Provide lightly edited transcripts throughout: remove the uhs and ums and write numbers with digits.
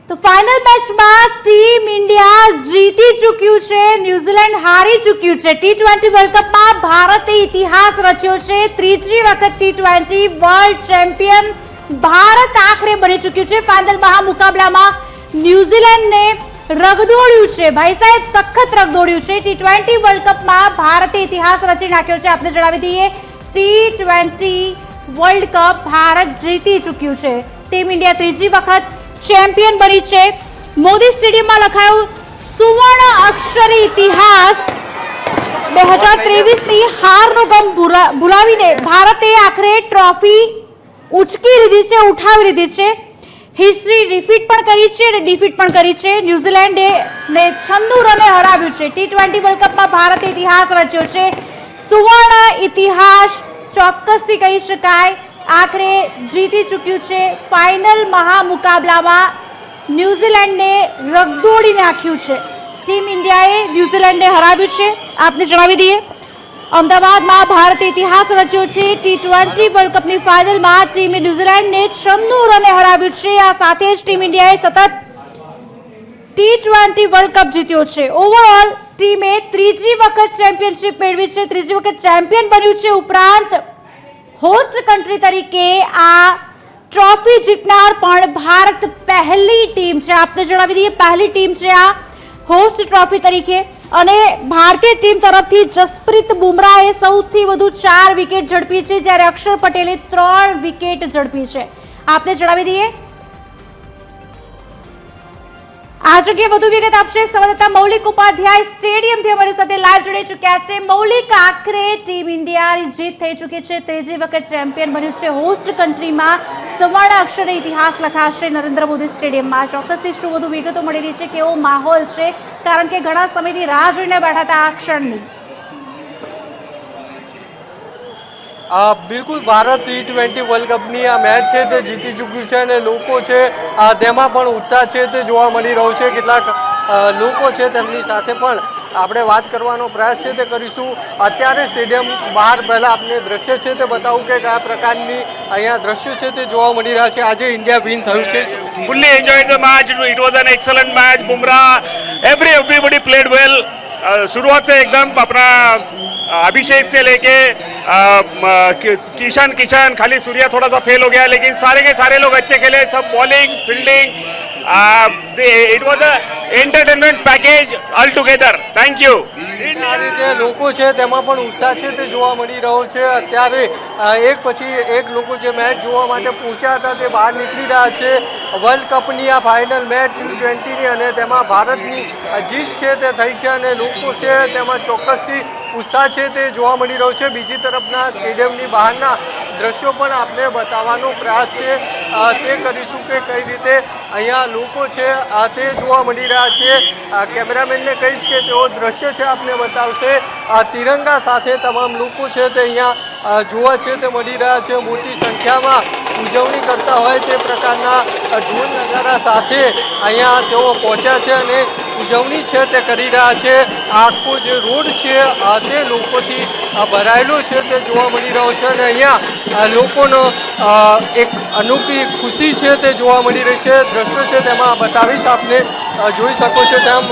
તો ફાઇનલ મેચમાં team India જીતી ચૂક્યું છે, ન્યુઝીલેન્ડ હારી ચૂક્યું છે। ટી20 વર્લ્ડ કપમાં ભારતે ઇતિહાસ રચ્યો છે। ત્રીજી વખત ટી20 વર્લ્ડ ચેમ્પિયન ભારત આખરે બની ચૂક્યું છે। ફાઇનલ મહામુકાબલામાં ન્યુઝીલેન્ડને રગદોડ્યું છે, ભાઈ સાહેબ સખત રગદોડ્યું છે। ટી20 વર્લ્ડ કપમાં ભારતે ઇતિહાસ રચી નાખ્યો છે। આપને જણાવી દઈએ, ટી20 વર્લ્ડ કપ ભારત જીતી ચૂક્યું છે। ટીમ ઇન્ડિયા ત્રીજી વખત ચેમ્પિયન બની છે। મોદી સ્ટેડિયમમાં લખાયું સુવર્ણ અક્ષરે ઇતિહાસ। 2023 ની હારનો ગમ ભૂલાવીને ભારતે આખરે ટ્રોફી ઉચકી લીધી છે, ઉઠાવી લીધી છે। હિસ્ટ્રી રિપીટ પણ કરી છે અને ડિફીટ પણ કરી છે। ન્યુઝીલેન્ડે ને 96 રને હરાવ્યું છે। ટી20 વર્લ્ડ કપમાં ભારતે ઇતિહાસ રચ્યો છે, સુવર્ણ ઇતિહાસ ચોક્કસથી કહી શકાય। આખરે જીતી ચૂક્યું છે। ફાઇનલ મહામુકાબલામાં ન્યુઝીલેન્ડને રગદોડી નાખ્યું છે। ટીમ ઇન્ડિયાએ ન્યુઝીલેન્ડને હરાવ્યું છે। આપને જણાવી દઈએ, અમદાવાદમાં ભારતે ઇતિહાસ રચ્યો છે। ટી20 વર્લ્ડ કપની ફાઇનલમાં ટીમે ન્યુઝીલેન્ડને 96 રને હરાવ્યું છે। આ સાથે જ ટીમ ઇન્ડિયાએ સતત ટી20 વર્લ્ડ કપ જીત્યો છે। ઓવરઓલ ટીમે ત્રીજી વખત ચેમ્પિયનશિપ મેળવી છે, ત્રીજી વખત ચેમ્પિયન બન્યું છે। ઉપરાંત હોસ્ટ કન્ટ્રી તરીકે આ ટ્રોફી જીતનાર પણ ભારત પહેલી ટીમ છે। આપને જણાવી દઈએ, પહેલી ટીમ છે આ હોસ્ટ ટ્રોફી તરીકે। અને ભારતીય ટીમ તરફથી જસપ્રીત બુમરાહે સૌથી વધુ 4 વિકેટ ઝડપી છે, જ્યારે અક્ષર પટેલે 3 વિકેટ ઝડપી છે। આપને જણાવી દઈએ, આ જગ્યાએ વધુ વિગત આપશે સંવાદદાતા મૌલિક ઉપાધ્યાય સ્ટેડિયમથી અમારી સાથે લાઈવ જોડાઈ ચૂક્યા છે। મૌલિક, આખરે ટીમ ઇન્ડિયાની જીત થઈ ચૂકી છે, ત્રીજી વખત ચેમ્પિયન બન્યું છે। હોસ્ટ કન્ટ્રીમાં સુવર્ણ અક્ષરે ઇતિહાસ લખાશે નરેન્દ્ર મોદી સ્ટેડિયમમાં। ચોક્કસથી શું વધુ વિગતો મળી રહી છે, કેવો માહોલ છે, કારણ કે ઘણા સમયથી રાહ જોઈને બેઠા હતા આ ક્ષણની? બિલકુલ, ભારત ટી20 વર્લ્ડ કપની આ મેચ છે તે જીતી ચૂક્યું છે અને લોકો છે તેમાં પણ ઉત્સાહ છે તે જોવા મળી રહ્યો છે। કેટલાક લોકો છે તેમની સાથે પણ આપણે વાત કરવાનો પ્રયાસ છે તે કરીશું। અત્યારે સ્ટેડિયમ બહાર પહેલાં આપને દ્રશ્ય છે તે બતાવું કે કયા પ્રકારની અહીંયા દ્રશ્યો છે તે જોવા મળી રહ્યા છે। આજે ઇન્ડિયા વિન થયું છે। fully enjoyed the match. It was an excellent match. Bumrah, everybody played well. शुरुआत से एकदम अपना अभिषेक से लेके किशन खाली सूर्या थोड़ा सा फेल हो गया, लेकिन सारे के सारे लोग अच्छे खेले। सब bowling, fielding, it was a entertainment package all together. Thank you. આ રીતે લોકો છે તેમાં પણ ઉત્સાહ છે તે જોવા મળી રહ્યો છે। અત્યારે એક પછી એક લોકો જે મેચ જોવા માટે પહોંચ્યા હતા તે બહાર નીકળી રહ્યા છે। વર્લ્ડ કપની આ ફાઇનલ મેચ ટી20ની અને તેમાં ભારતની જીત છે તે થઈ છે અને લોકો છે તેમાં ચોક્કસથી ઉત્સાહ છે તે જોવા મળી રહ્યો છે। બીજી તરફના સ્ટેડિયમની બહારના દ્રશ્યો પણ આપણે બતાવવાનો પ્રયાસ છે તે કરીશું કે કઈ રીતે અહીંયા લોકો છે તે જોવા મળી રહ્યા છે। કેમેરામેનને કહીશ કે તેઓ દ્રશ્ય છે આપને બતાવશે। તિરંગા સાથે તમામ લોકો છે તે અહીંયા જોવા છે તે મળી રહ્યા છે। મોટી સંખ્યામાં ઉજવણી કરતા હોય તે પ્રકારના ઢોલ નગારા સાથે અહીંયા તેઓ પહોંચ્યા છે અને ઉજવણી છે તે કરી રહ્યા છે। આખો જે રોડ છે તે લોકોથી ભરાયેલો છે તે જોવા મળી રહ્યો છે અને અહીંયા લોકોનો એક અનોખી ખુશી છે તે જોવા મળી રહી છે। દ્રશ્યો છે તેમાં બતાવીશ આપને, જોઈ શકો છો તેમ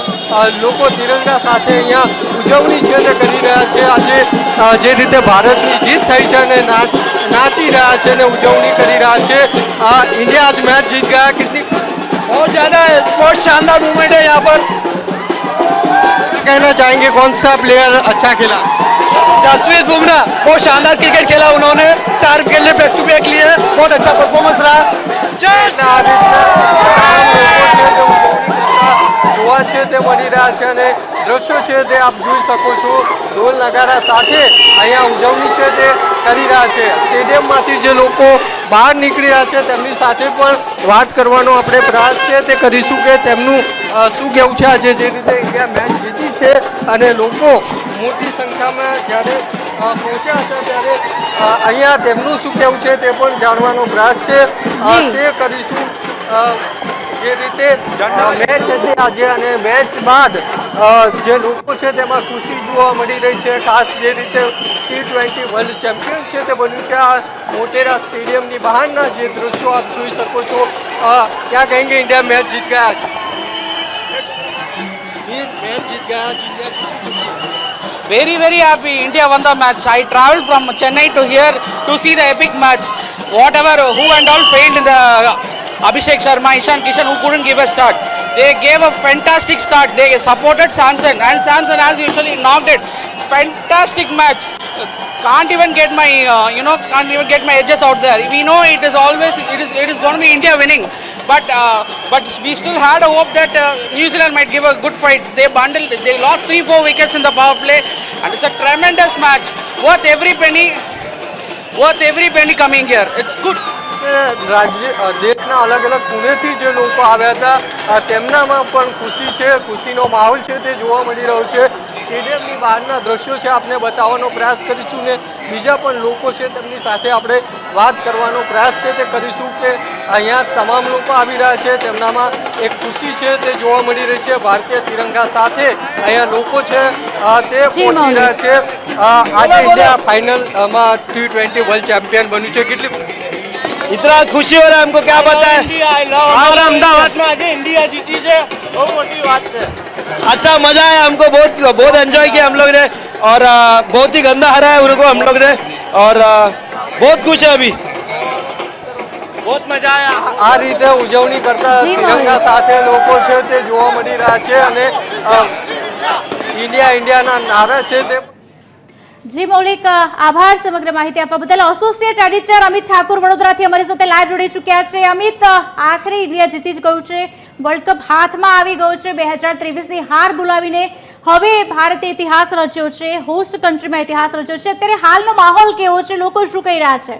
લોકો તિરંગા સાથે અહીંયા ઉજવણી છે તે કરી રહ્યા છે। આજે જે રીતે ભારતની જીત થઈ છે અને નાચી રહ્યા છે અને ઉજવણી કરી રહ્યા છે। इंडिया आज मैच जीत गया, कितनी बहुत ज़्यादा है, बहुत शानदार मूवमेंट है यहाँ पर। कहना चाहेंगे कौन सा प्लेयर अच्छा खेला? जसप्रीत बुमराह बहुत शानदार क्रिकेट खेला, उन्होंने 4 विकेट लिए बैक टू बैक लिए, बहुत अच्छा परफॉर्मेंस रहा। જોવા છે તે મળી રહ્યા છે અને દ્રશ્યો છે તે આપ જોઈ શકો છો। ઢોલ નગારા સાથે અહીંયા ઉજવણી છે તે કરી રહ્યા છે। સ્ટેડિયમમાંથી જે લોકો બહાર નીકળી રહ્યા છે તેમની સાથે પણ વાત કરવાનો આપણે પ્રયાસ છે તે કરીશું કે તેમનું શું કહેવું છે આજે જે રીતે ઇન્ડિયા મેચ જીતી છે અને લોકો મોટી સંખ્યામાં જ્યારે પહોંચ્યા હતા ત્યારે અહીંયા તેમનું શું કહેવું છે તે પણ જાણવાનો પ્રયાસ છે તે કરીશું। જે રીતે મેચ હતી આજે અને મેચ બાદ જે લોકો છે તેમાં ખુશી જોવા મળી રહી છે. ખાસ જે રીતે T20 વર્લ્ડ ચેમ્પિયન છે તે બન્યું છે. આ મોટેરા સ્ટેડિયમની બહારના જે દ્રશ્યો આપ જોઈ શકો છો. क्या कहेंगे इंडिया मैच जीत गया आज? मैच जीत गया आज India. Very, very happy. India won the match. I travelled from Chennai to here to see the epic match. Whatever, who and all failed in the Abhishek Sharma, Ishan Kishan, who couldn't give a start. They gave a fantastic start. They supported Samson, and Samson as usually knocked it. Fantastic match. Can't even get my, can't even get my edges out there. We know it is always, it is going to be India winning. But we still had a hope that New Zealand might give a good fight. They lost 3-4 wickets in the power play, and it's a tremendous match. Worth every penny coming here. It's good. રાજ્ય દેશના અલગ અલગ ખૂણેથી જે લોકો આવ્યા હતા તેમનામાં પણ ખુશી છે. ખુશીનો માહોલ છે તે જોવા મળી રહ્યો છે. સ્ટેડિયમની બહારના દ્રશ્યો છે આપને બતાવવાનો પ્રયાસ કરીશું ને બીજા પણ લોકો છે તેમની સાથે આપણે વાત કરવાનો પ્રયાસ છે તે કરીશું કે અહીંયા તમામ લોકો આવી રહ્યા છે. તેમનામાં એક ખુશી છે તે જોવા મળી રહી છે. ભારતીય તિરંગા સાથે અહીંયા લોકો છે તે પહોંચી રહ્યા છે. આજે ઇન્ડિયા ફાઇનલમાં T20 વર્લ્ડ ચેમ્પિયન બન્યું છે. કેટલી इतना खुशी हो रहा है हमको, क्या बताएं. हमारा अहमदाबाद में आज इंडिया जीती है, बहुत मोटी बात है. अच्छा मजा आया हमको, बहुत एंजॉय किया हम लोग ने, और बहुत ही गंदा हरा है उनको हम लोग ने, और बहुत खुश है अभी. बहुत मजा आया. આ રીતે ઉજવણી કરતા તિરંગા સાથે લોકો છે તે જોવા મળી રહ્યા છે અને ઇન્ડિયા ઇન્ડિયાના નારા છે તે. જી મૌલિક, આભાર સમગ્ર માહિતી આપવા બદલ. એસોસિએટ એડિટર અમિત ઠાકોર વડોદરાથી અમારી સાથે લાઈવ જોડી ચૂક્યા છે. અમિત, આખરે ઇન્ડિયા જીતી જ ગયું છે, વર્લ્ડ કપ હાથમાં આવી ગયો છે. 2023ની હાર બોલાવીને હવે ભારતે ઇતિહાસ રચ્યો છે, હોસ્ટ કન્ટ્રીમાં ઇતિહાસ રચ્યો છે. અત્યારે હાલનો માહોલ કેવો છે, લોકો શું કહી રહ્યા છે?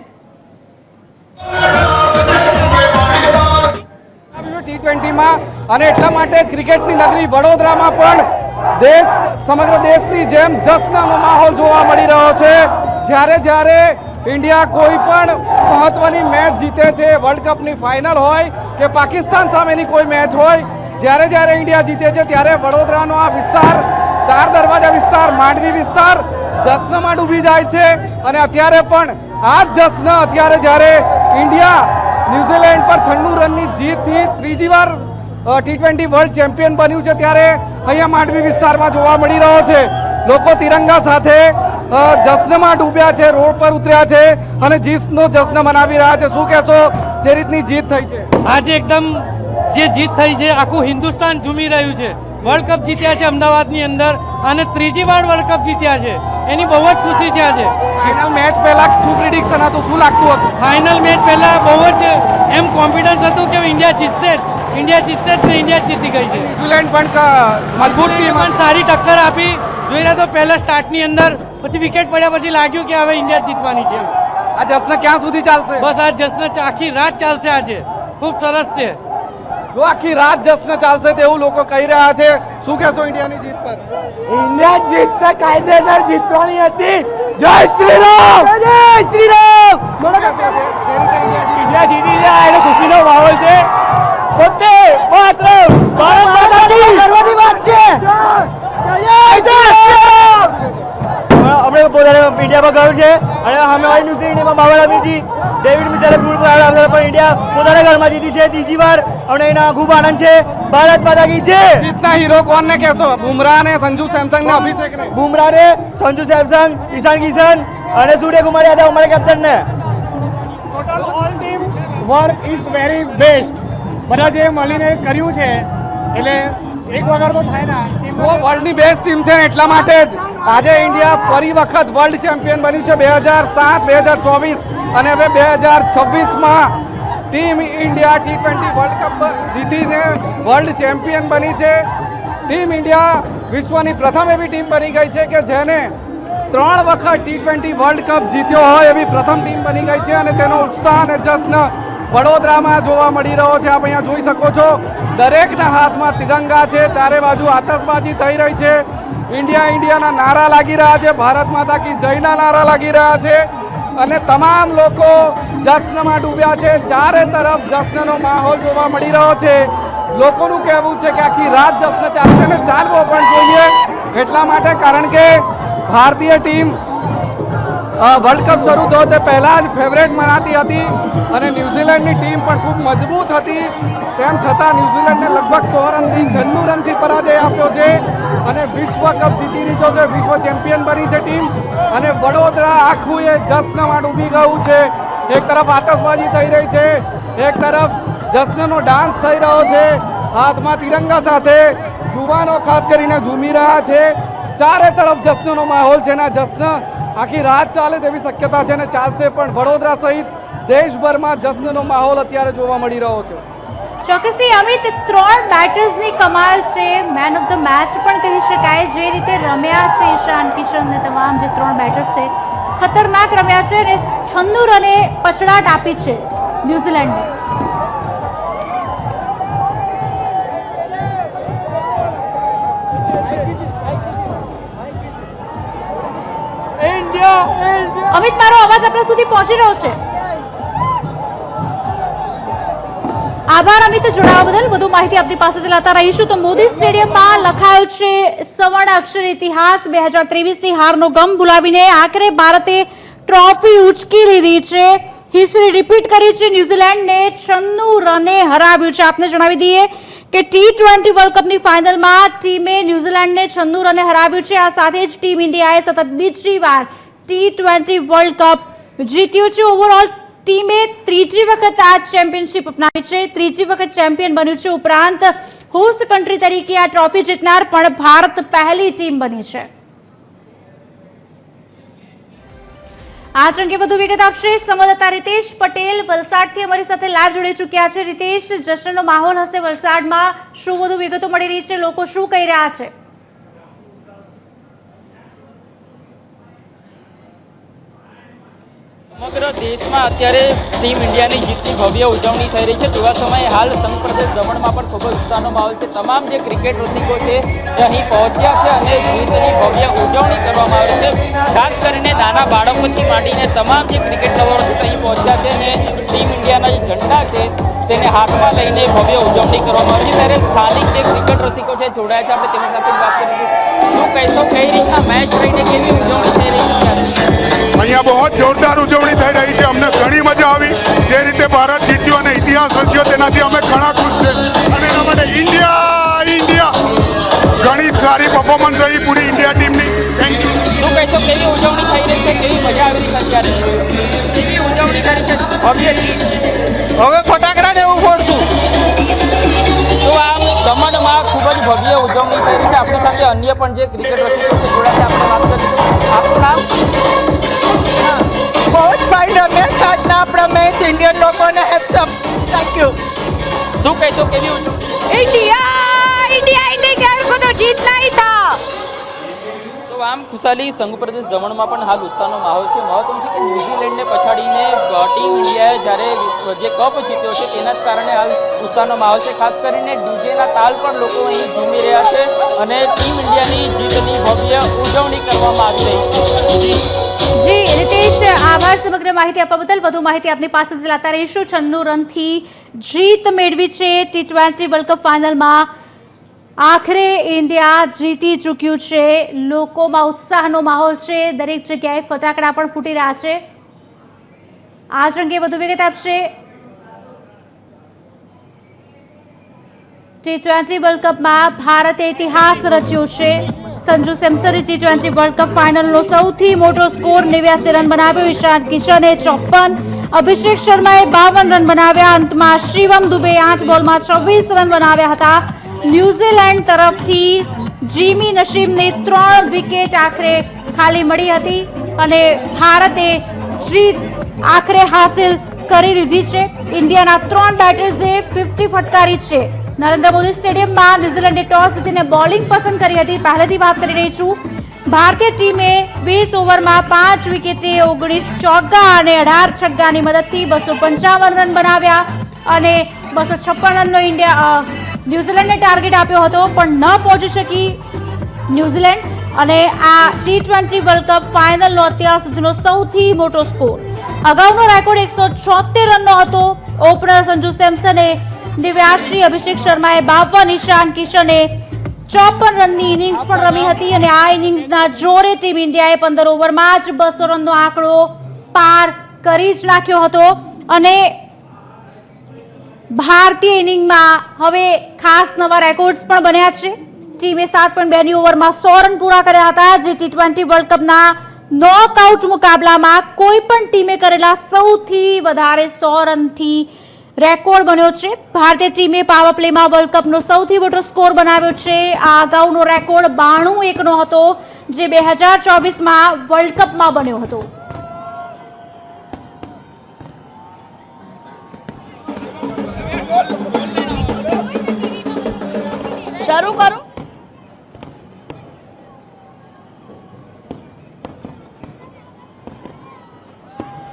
T20માં અને એટલા માટે ક્રિકેટની નગરી વડોદરામાં પણ સમગ્ર દેશની જેમ જશ્નનો માહોલ જોવા મળી રહ્યો છે. જ્યારે ઇન્ડિયા કોઈ પણ મહત્વની મેચ જીતે છે, વર્લ્ડ કપની ફાઇનલ હોય કે પાકિસ્તાન સામેની કોઈ મેચ હોય, જ્યારે ઇન્ડિયા જીતે છે ત્યારે વડોદરાનો આ વિસ્તાર, ચાર દરવાજા વિસ્તાર, માંડવી વિસ્તાર જશ્નમાં ડૂબી જાય છે. અને અત્યારે પણ આ જ જશ્ન અત્યારે જ્યારે ઇન્ડિયા ન્યુઝીલેન્ડ પર 96 રનની જીતથી ત્રીજી વાર T20 વર્લ્ડ ચેમ્પિયન બન્યું છે ત્યારે અહીંયા માંડવી વિસ્તારમાં જોવા મળી રહ્યો છે. લોકો તિરંગા સાથે જશ્નમાં ડૂબ્યા છે, રોડ પર ઉતર્યા છે અને જીતનો જશ્ન મનાવી રહ્યા છે. શું કહેશો, જે રીતની જીત થઈ છે? આજે એકદમ જે જીત થઈ છે આખું હિન્દુસ્તાન ઝૂમી રહ્યું છે. વર્લ્ડ કપ જીત્યા છે અમદાવાદની અંદર અને ત્રીજી વાર વર્લ્ડ કપ જીત્યા છે, એની બહુ જ ખુશી છે. આજે ફાઇનલ મેચ પહેલા શું પ્રિડિક્શન હતું, શું લાગતું હતું? ફાઇનલ મેચ પહેલા બહુ જ એમ કોન્ફિડન્સ હતું કે ઇન્ડિયા જીતશે જ ને ઇન્ડિયા જીતી ગઈ છે. ન્યુઝીલેન્ડ પણ મજબૂત ટીમ, પણ સારી ટક્કર આપી. જોઈ રહ્યા તો પહેલા સ્ટાર્ટની અંદર, પછી વિકેટ પડ્યા પછી લાગ્યું કે હવે ઇન્ડિયા જીતવાની છે. આ જશ્ન ક્યાં સુધી ચાલશે? બસ આ જશ્ન આખી રાત ચાલશે. આજે ખૂબ સરસ છે. જો આખી રાત જશ્ન ચાલશે તેવું લોકો કહી રહ્યા છે. શું કહેશો ઇન્ડિયાની જીત પર? ઇન્ડિયા જીતશે, કાયદેસર જીતવાની હતી. જય શ્રી રામ, જય શ્રી રામ. ઇન્ડિયા જીતી જાય એનો ખુશીનો માહોલ છે. વંદે માતરમ, ભારત માતાની ગર્વની વાત છે. हमने પોતાને ઇન્ડિયામાં ગયું છે અને અમે ન્યુઝીલેન્ડમાં બાવર આપી હતી. ડેવિડ મિચેલે ફૂલ પણ ઇન્ડિયા પોતાના ઘરમાં જીતી છે ત્રીજી વાર. અમને એના ખૂબ આનંદ છે. ભારત માતા કી જય. જીતના હીરો કોણને કહેશો? બુમરાહ ને, સંજુ સેમસંગ ને, અભિષેક ને? બુમરાહ ને, સંજુ સેમસંગ, ઈશાન કિશન અને સૂર્યકુમાર યાદવ અમારા કેપ્ટન ને. Total all team work is very best. બધા જે મળીને કર્યું છે એટલે એક વગર તો થાય ના. વર્લ્ડની બેસ્ટ ટીમ છે એટલા માટે જ આજે ઇન્ડિયા ફરી વખત વર્લ્ડ ચેમ્પિયન બન્યું છે. 2007, 2024 અને હવે 2026માં team India T20 world cup જીતીને વર્લ્ડ ચેમ્પિયન બની છે. ટીમ ઇન્ડિયા વિશ્વની પ્રથમ એવી ટીમ બની ગઈ છે કે જેને 3 વખત T20 વર્લ્ડ કપ જીત્યો હોય એવી પ્રથમ ટીમ બની ગઈ છે અને તેનો ઉત્સાહ અને જશ્ન વડોદરામાં જોવા મળી રહ્યો છે. આપ અહીંયા જોઈ શકો છો, દરેકના હાથમાં તિરંગા છે, ચારે બાજુ આતશબાજી થઈ રહી છે, ઇન્ડિયા ઇન્ડિયાના નારા લાગી રહ્યા છે, ભારત માતા કી જયના નારા લાગી રહ્યા છે અને તમામ લોકો જશ્નમાં ડૂબ્યા છે. ચારે તરફ જશ્નનો માહોલ જોવા મળી રહ્યો છે. લોકોનું કહેવું છે કે આખી રાત જશ્ન ચાલશે ને ચાલવો પણ જોઈએ, એટલા માટે કારણ કે ભારતીય ટીમ વર્લ્ડ કપ શરૂ થયો તે પહેલાં જ ફેવરેટ મનાતી હતી અને ન્યૂઝીલેન્ડની ટીમ પણ ખૂબ મજબૂત હતી, તેમ છતાં ન્યૂઝીલેન્ડને લગભગ 100 રનથી 96 રનથી પરાજય આપ્યો છે અને વિશ્વ કપ જીતી લીધો છે, વિશ્વ ચેમ્પિયન બની છે ટીમ. અને વડોદરા આખું એ જશ્નમાં ડૂબી ગયું છે. એક તરફ આતશબાજી થઈ રહી છે, એક તરફ જશ્નનો ડાન્સ થઈ રહ્યો છે, હાથમાં તિરંગા સાથે યુવાનો ખાસ કરીને ઝૂમી રહ્યા છે. ચારે તરફ જશ્નનો માહોલ છે ને આ જશ્ન આખી રાત ચાલે તેવી શક્યતા છે ને ચાલશે પણ. વડોદરા સહિત દેશભરમાં જશ્નનો માહોલ અત્યારે જોવા મળી રહ્યો છે. ચોક્કસથી અમિત, 3 બેટર્સની કમાલ છે, મેન ઓફ ધ મેચ પણ કહી શકાય. જે રીતે રમ્યા છે ઈશાન કિશન ને તમામ જે 3 બેટર્સ છે ખતરનાક રમ્યા છે અને 96 રને પછડાટ આપી છે ન્યૂઝીલેન્ડને. અમિત, મારો અવાજ આપણા સુધી પહોંચી રહ્યો છે? આભાર અમિત, જોડાવા બદલ. વધુ માહિતી આપની પાસેથી લેતા રહીશું. તો મોદી સ્ટેડિયમમાં લખાયો છે સવર્ણ અક્ષર ઇતિહાસ. 2023ની હારનો ગમ ભૂલાવીને આખરે ભારતે ટ્રોફી ઉચકી લીધી છે. હિસ્ટ્રી રિપીટ કરી છે. ન્યૂઝીલેન્ડને 96 રને હરાવ્યું છે. આપને જણાવી દઈએ કે T20 વર્લ્ડ કપની ફાઇનલમાં ટીમે ન્યૂઝીલેન્ડને 96 રને હરાવ્યું છે. આ સાથે જ ટીમ ઇન્ડિયાએ સતત બીજી વાર T20 વર્લ્ડ કપ જીત્યું છે. ઓવરઓલ ટીમે ત્રીજી વખત આ ચેમ્પિયનશિપ અપનાવી છે, ત્રીજી વખત ચેમ્પિયન બન્યું છે. ઉપરાંત હોસ્ટ કન્ટ્રી તરીકે આ ટ્રોફી જીતનાર પણ ભારત પહેલી ટીમ બની છે. આ અંગે વધુ વિગત આપશે સંવાદદાતા રીતેશ પટેલ વલસાડથી અમારી સાથે લાઈવ જોડાઈ ચૂક્યા છે. રીતેશ, જશ્નનો માહોલ હશે વલસાડમાં, શું વધુ વિગતો મળી રહી છે? લોકો શું કહી રહ્યા છે? સમગ્ર દેશમાં અત્યારે ટીમ ઇન્ડિયાની જીતની ભવ્ય ઉજવણી થઈ રહી છે. તેવા સમયે હાલ સંઘ પ્રદેશ દમણમાં પણ ખૂબ જ ઉત્સાહનો માહોલ છે. તમામ જે ક્રિકેટ રસિકો છે તે અહીં પહોંચ્યા છે અને જીતની ભવ્ય ઉજવણી કરવામાં આવે છે. ખાસ કરીને નાના બાળકોથી માંડીને તમામ જે ક્રિકેટ લવરો છે અહીં પહોંચ્યા છે અને ટીમ ઇન્ડિયાના જે ઝંડા છે તેને હાથમાં લઈને ભવ્ય ઉજવણી કરવામાં આવે છે. ત્યારે સ્થાનિક જે ક્રિકેટ રસિકો છે જોડાયા છે, આપણે તેમની સાથે વાત કરીશું. શું કહેશો, કઈ રીતના મેચ રહીને કેવી ઉજવણી થઈ રહી છે? અહીંયા બહુ જોરદાર ઉજવણી થઈ રહી છે. અમને ઘણી મજા આવી. જે રીતે ભારત જીત્યું અને ઇતિહાસ રચ્યો તેનાથી અમે ઘણા ખુશ છે અને એના માટે ઇન્ડિયા ઘણી સારી પરફોર્મન્સ રહી પૂરી ઇન્ડિયા ટીમની. Thank you. શું કહેશો, કેવી ઉજવણી થઈ રહી છે? કેવી મજા આવી રહી છે અત્યારે? કેવી ઉજવણી કરી છે? હવે ફટાકડા એવું ફોડશું. તો આમ દમણમાં ખૂબ જ ભવ્ય ઉજવણી થઈ રહી છે. આપણી સાથે અન્ય પણ જે ક્રિકેટ રસિકો છે જોડાશે, આપણે વાત કરીશું. આપનું નામ? બહુ જ ફાઇન રમ્યા છે આજના આપણા મેચ. ઇન્ડિયન લોકોને હેડ્સ અપ. Thank you. શું કહેશો, કેવી ઉજવણી? इंडिया को तो जीतना ही था. તો આમ ખુશાલી સંઘ પ્રદેશ દમણમાં પણ હાલ ઉત્સાહનો માહોલ છે. મહત્વનું છે કે ન્યૂઝીલેન્ડને પછાડીને ટીમ ઇન્ડિયાએ જ્યારે જે કપ જીત્યો છે તેના જ કારણે હાલ ઉત્સાહનો માહોલ છે. ખાસ કરીને ડીજેના તાલ પણ લોકો અહીં ઝૂમી રહ્યા છે અને ટીમ ઇન્ડિયાની જીતની ભવ્ય ઉજવણી કરવામાં આવી રહી છે. જી રીતેશ, આભાર સમગ્ર માહિતી આપવા બદલ. વધુ માહિતી આપની પાસેથી લાતા રહીશું. 96 રનથી જીત મેળવી છે T20 વર્લ્ડ કપ ફાઇનલમાં. આખરે ઇન્ડિયા જીતી ચૂક્યું છે. લોકોમાં ઉત્સાહનો માહોલ છે, દરેક જગ્યાએ ફટાકડા પણ ફૂટી રહ્યા છે. આ અંગે વધુ વિગત આપશે T20 વર્લ્ડ કપમાં ભારતે ઇતિહાસ રચ્યો છે. સંજુ સેમસને T20 વર્લ્ડ કપ ફાઇનલનો સૌથી મોટો સ્કોર 89 રન બનાવ્યો. ઈશાન કિશને 54, અભિષેક શર્માએ 52 રન બનાવ્યા. અંતમાં શિવમ દુબે 8 બોલમાં 26 રન બનાવ્યા હતા. ન્યૂઝીલેન્ડ તરફથી જીમી નસીમને 3 વિકેટ આખરે ખાલી મળી હતી અને ભારતે જીત આખરે હાસિલ કરી લીધી છે. ઇન્ડિયાના 3 બેટર્સે 50 ફટકારી છે. નરેન્દ્ર મોદી સ્ટેડિયમમાં ન્યૂઝીલેન્ડે ટોસ જીતીને બોલિંગ પસંદ કરી હતી. પહેલેથી વાત કરી રહી છું. ભારતીય ટીમે 20 ઓવરમાં 5 વિકેટે 19 ચોગ્ગા અને 18 છગ્ગાની મદદથી 255 રન બનાવ્યા અને 256 રનનો ન્યૂઝીલેન્ડને ટાર્ગેટ આપ્યો હતો પણ ન પહોંચી શકી ન્યૂઝીલેન્ડ. અને આ T20 વર્લ્ડ કપ ફાઇનલનો અત્યાર સુધીનો સૌથી મોટો સ્કોર. અગાઉનો રેકોર્ડ 176 રનનો હતો. ઓપનર સંજુ સેમસને દિવ્યાશ્રી, અભિષેક શર્માએ 52, ઈશાન કિશને 54 રનની ઇનિંગ્સ પણ રમી હતી અને આ ઇનિંગ્સના જોરે ટીમ ઇન્ડિયાએ 15 ઓવરમાં જ 200 રનનો આંકડો પાર કરી જ નાખ્યો હતો અને ભારતીય ઇનિંગમાં હવે ખાસ નવા રેકોર્ડ્સ પણ બન્યા છે. ટીમે 7.2ની ઓવરમાં 100 રન પૂરા કર્યા હતા, જે T20 વર્લ્ડ કપના નોકઆઉટ મુકાબલામાં કોઈ પણ ટીમે કરેલા સૌથી વધારે 100 રનથી રેકોર્ડ બન્યો છે. ભારતીય ટીમે પાવર પ્લેમાં વર્લ્ડ કપનો સૌથી મોટો સ્કોર બનાવ્યો છે. આ અગાઉનો રેકોર્ડ 92-1નો હતો, જે 2024માં વર્લ્ડ કપમાં બન્યો હતો. શરૂ કરો.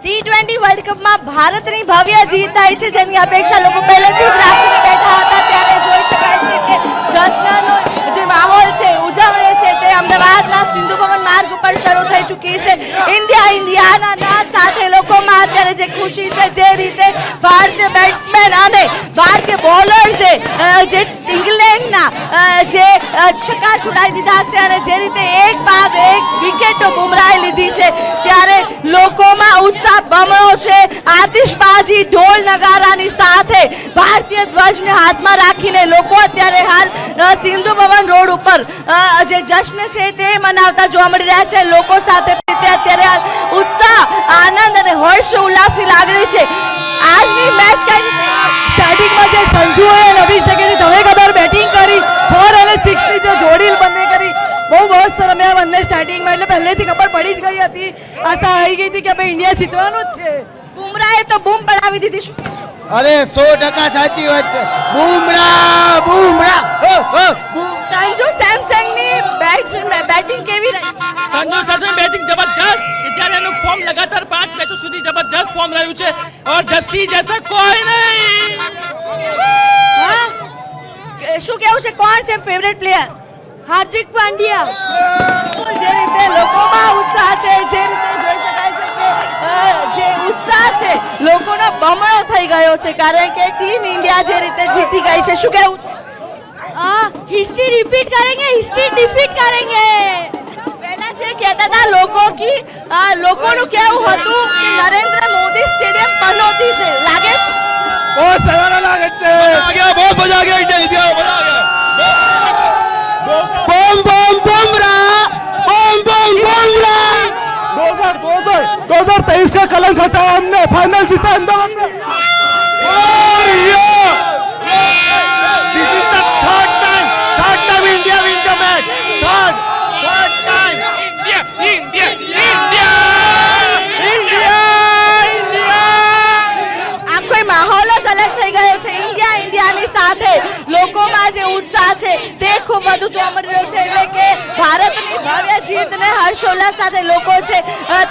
T20 વર્લ્ડ કપમાં ભારતની ભવ્ય જીત થાય છે, જેની અપેક્ષા લોકો પહેલેથી જ રાખીને બેઠા હતા. ત્યારે જોઈ શકાય છે કે જશ્નનો જે માહોલ છે, ઉજવણી છે, તે અમદાવાદના સિંધુ ભવન માર્ગ ઉપર શરૂ થઈ ચૂકી છે. ઇન્ડિયાના નાદ સાથે લોકોમાં અત્યારે જે ખુશી છે, જે રીતે ભારતીય બેટ્સમેન અને ભારતીય બોલર્સે જે ઇંગ્લેન્ડના જે છક્કા છોડાઈ દીધા છે અને જે રીતે એક બાદ એક વિકેટો બુમરાહે લીધી છે, ત્યારે લોકોમાં ઉત્સાહ બમણો છે. આતિશબાજી, ઢોલ નગારાની સાથે ભારતીય ધ્વજને હાથમાં રાખીને લોકો અત્યારે હાલ સિંધુ ભવન રોડ ઉપર જે જશ્ન છે તે મનાવતા જોવા મળી રહ્યા છે. લોકો સાથે અત્યારે હાલ ઉત્સાહ, આનંદ અને હર્ષ ઉલ્લાસની લાગણી છે. આજની મેચ સ્ટાર્ટિંગમાં જે સંજુ અને અભિષેકે તમે ખબર બેટિંગ કરી 4 અને 6 ની જે જોડી બંને કરી, બહુ મસ્ત રમ્યા બંને સ્ટાર્ટિંગમાં, એટલે પહેલેથી ખબર પડી જ ગઈ હતી, આશા આવી ગઈ હતી કે ભાઈ ઇન્ડિયા જીતવાનું જ છે. બુમરાહે તો બૂમ પડાવી દીધી. અરે 100% સાચી વાત છે. બુમરાહ બુમરાહ સંજુ સેમસંગની બેટિંગ કેવી રહી? સંજુ સેમસંગ બેટિંગ જબરજસ્ત, જ્યારે એનું ફોર્મ લગાતાર 5 મેચો સુધી જબરજસ્ત ફોર્મ રહ્યું છે और जस्सी जैसा कोई नहीं. શું કેવું છે, કોણ છે ફેવરેટ પ્લેયર? હાર્દિક પાંડ્યા. જે રીતે લોકોમાં ઉત્સાહ છે, જે રીતે જોઈ શકાય છે કે જે ઉત્સાહ છે લોકોનો બમણો થઈ ગયો છે, કારણ કે ટીમ ઇન્ડિયા જે રીતે જીતી ગઈ છે. શું કહેવું છે? हिस्ट्री रिपीट करेंगे, हिस्ट्री डिफीट करेंगे. પહેલા જે કહેતા હતા લોકોનું કેવું હતું કે નરેન્દ્ર મોદી સ્ટેડિયમ પનોતી છે, લાગે છે? બહુ સરસ લાગે છે. બહુ મજા આવી ગઈ. ઇન્ડિયા જીત્યા, મજા આવી ગઈ. બમ બમ બમરા, બમ બમ બમરા. 2023 का कलंक हटाया हमने, फाइनल जीता अहमदाबाद में. This is the third time India win the match. Third time. આખો માહોલ જ અલગ થઈ ગયો છે. ઇન્ડિયાની સાથે લોકોમાં જે ઉત્સાહ છે તે ખૂબ વધુ જોવા મળી રહ્યો છે. એટલે કે ભારતની ભવ્ય જીતને હર્ષોલ્લાસ સાથે લોકો છે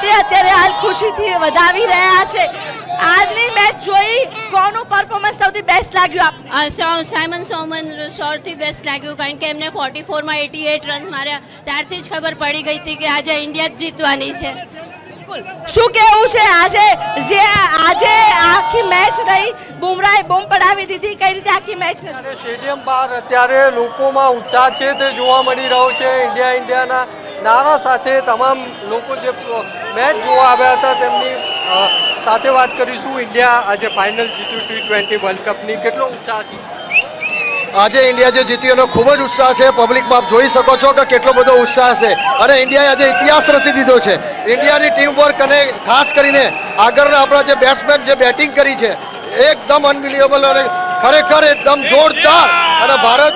તે અત્યારે હાલ ખુશીથી વધાવી રહ્યા છે. આજની મેચ જોઈ કોનું પરફોર્મન્સ સૌથી બેસ્ટ લાગ્યું આપને? સાયમન સોમન સૌથી બેસ્ટ લાગ્યું, કારણ કે એમને 44માં 88 રન માર્યા, ત્યારથી જ ખબર પડી ગઈ હતી કે આજે ઇન્ડિયા જ જીતવાની છે. શું કેવું છે આજે આખી મેચ રહી, બુમરાહે બૂમ પડાવી દીધી, કઈ રીતે આખી મેચ સ્ટેડિયમ બહાર અત્યારે લોકોમાં ઉત્સાહ છે તે જોવા મળી રહ્યો છે. ઇન્ડિયાના નારા સાથે તમામ લોકો જે મેચ જોવા આવ્યા હતા તેમની સાથે વાત કરીશું. ઇન્ડિયા આજે ફાઇનલ જીત્યું T20 વર્લ્ડ કપની, કેટલો ઉત્સાહ છે? આજે ઇન્ડિયા જે જીતી એનો ખૂબ જ ઉત્સાહ છે. પબ્લિકમાં આપ જોઈ શકો છો કે કેટલો બધો ઉત્સાહ છે અને ઇન્ડિયાએ આજે ઇતિહાસ રચી દીધો છે. ઇન્ડિયાની ટીમ વર્ક અને ખાસ કરીને આગળના આપણા જે બેટ્સમેન જે બેટિંગ કરી છે એકદમ અનબિલિવેબલ અને ખરેખર એકદમ જોરદાર, અને ભારત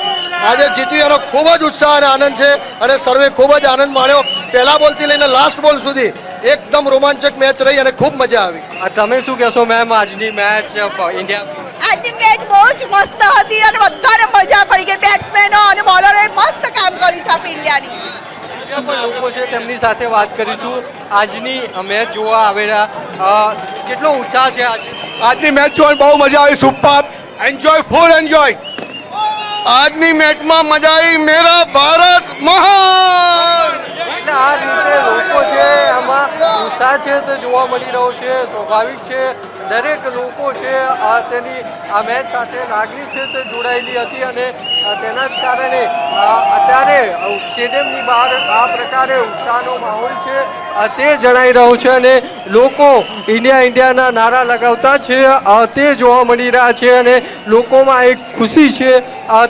આજે જીત્યું એનો ખૂબ જ ઉત્સાહ અને આનંદ છે અને સર્વે ખૂબ જ આનંદ માણ્યો. પહેલા બોલથી લઈને લાસ્ટ બોલ સુધી એકદમ રોમાંચક મેચ રહી અને ખૂબ મજા આવી. તમે શું કહેશો મેમ, આજની મેચ ઇન્ડિયા? આજની મેચ બહુ જ મસ્ત હતી અને બધાને મજા પડી ગઈ. બેટ્સમેનો અને બોલરોએ મસ્ત કામ કર્યું છે આપણી ઇન્ડિયાની. પણ લોકો છે તેમની સાથે વાત કરીશું. આજની મેચ જોવા આવેલા કેટલો ઉત્સાહ છે આજની મેચ જોઈને બહુ મજા આવી. Super enjoy, full enjoy. આજની મેચમાં મજા આવી. મેરા ભારત મહાન. એટલે આ રીતે લોકો છે એમાં ઉત્સાહ છે તે જોવા મળી રહ્યો છે. સ્વાભાવિક છે, દરેક લોકો છે તેની આ મેચ સાથે લાગણી છે તે જોડાયેલી હતી અને તેના જ કારણે અત્યારે સ્ટેડિયમની બહાર આ પ્રકારે ઉત્સાહનો માહોલ છે તે જણાઈ રહ્યો છે અને લોકો ઇન્ડિયા ઇન્ડિયાના નારા લગાવતા છે તે જોવા મળી રહ્યા છે અને લોકોમાં એક ખુશી છે